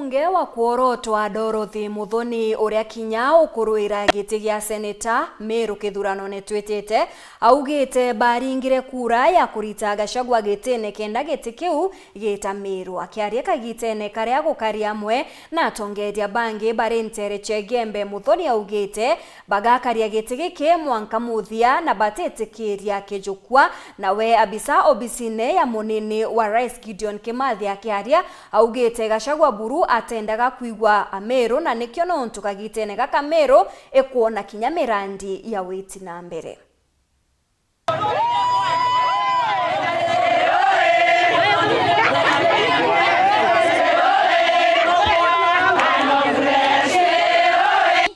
Mũmbunge wa kuorotwa Dorothy Muthoni uria kinya ukuruira giti gia seneta Meru kithurano netwitite augite baringire kura ya kurita Gachagua gitene kenda giti kiu gita Meru akiaria kagitene karia gukaria amwe na atongeria bangi barentere Chegembe. Muthoni augite bagakaria giti giki mwanka muthia na batetikiria kijukwa nawe abisa obisine ya munini wa Rais Gideon Kimathi akiaria augite Gachagua buru atendaga kuigwa Meru na nikyo nontu kagitene gaka Meru ekuona kinya mirandi ya witi na mbere.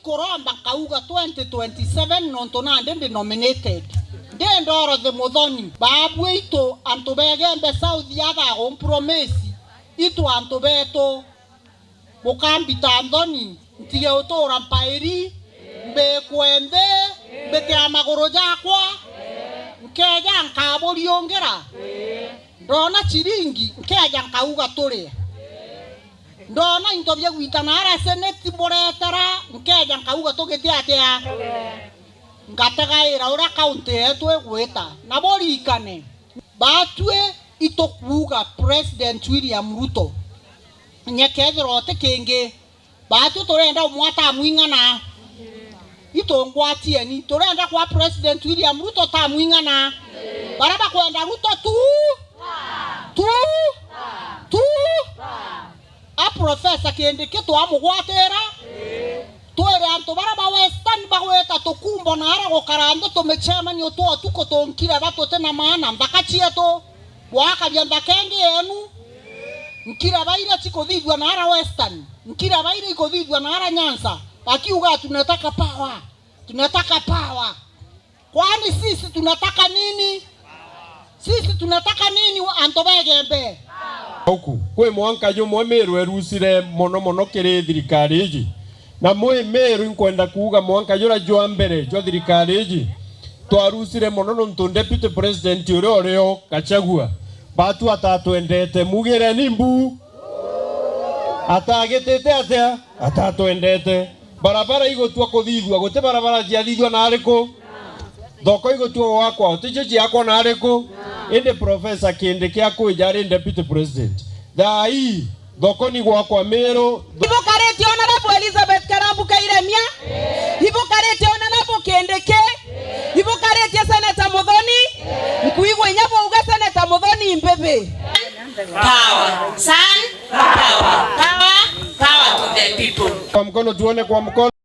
Koramba kauga 2027 nontu nande nominated ndendoro the Muthoni babu ito antubegembe South yaga compromise itu antubeto mukambi Tanzania ntige utora mpairi mbe kwende bete amagoro jakwa nkeja nkabori ongera ndona chiringi nkeja nkauga turi ndona intobye gwitana ara seneti boretara nkeja nkauga tugiti atia ngatagaira ura county yetu egwita na borikane batwe itokuga President William Ruto nyekethro tekenge batu torenda mwata mwingana itongwatie ni torenda kwa President William Ruto ta mwingana baraba kwenda Ruto tu a professor kende keto amugwatera twere anto baraba western bagweta tokumbo na ara gokarando tomechema ni oto tuko tonkira bato tena maana mbakachia to waka byanda kenge enu nkira baira chikothithwa na ara western nkira baira ikothithwa na ara Nyanza akiuga tunataka power kwani sisi tunataka nini anto begembe huku kwe mwanka yumwe Meru erusire mono kiri thirikari iji na mwe Meru nkwenda kuuga mwanka yura jwa mbere jwa thirikari iji twarusire mono nontu deputy president urio Gachagua batu atatwendete mugire nimbu atagitete atia atatwendete barabara igotwa kuthithwa gote barabara ciathithwa na ariku thoko igotwa wakwa oticho ciakwa na ariku inde professor kinde kia kujari deputy president thai thoko ni gwakwa Meru ibo kareti honorable Elizabeth Karambu Kairemia ibo kareti honorable Kindiki ibo kareti senator Muthoni nkuigwa nyabo uga senator Muthoni mbebe power son power to the people. Kwa mkono tuone kwa mkono.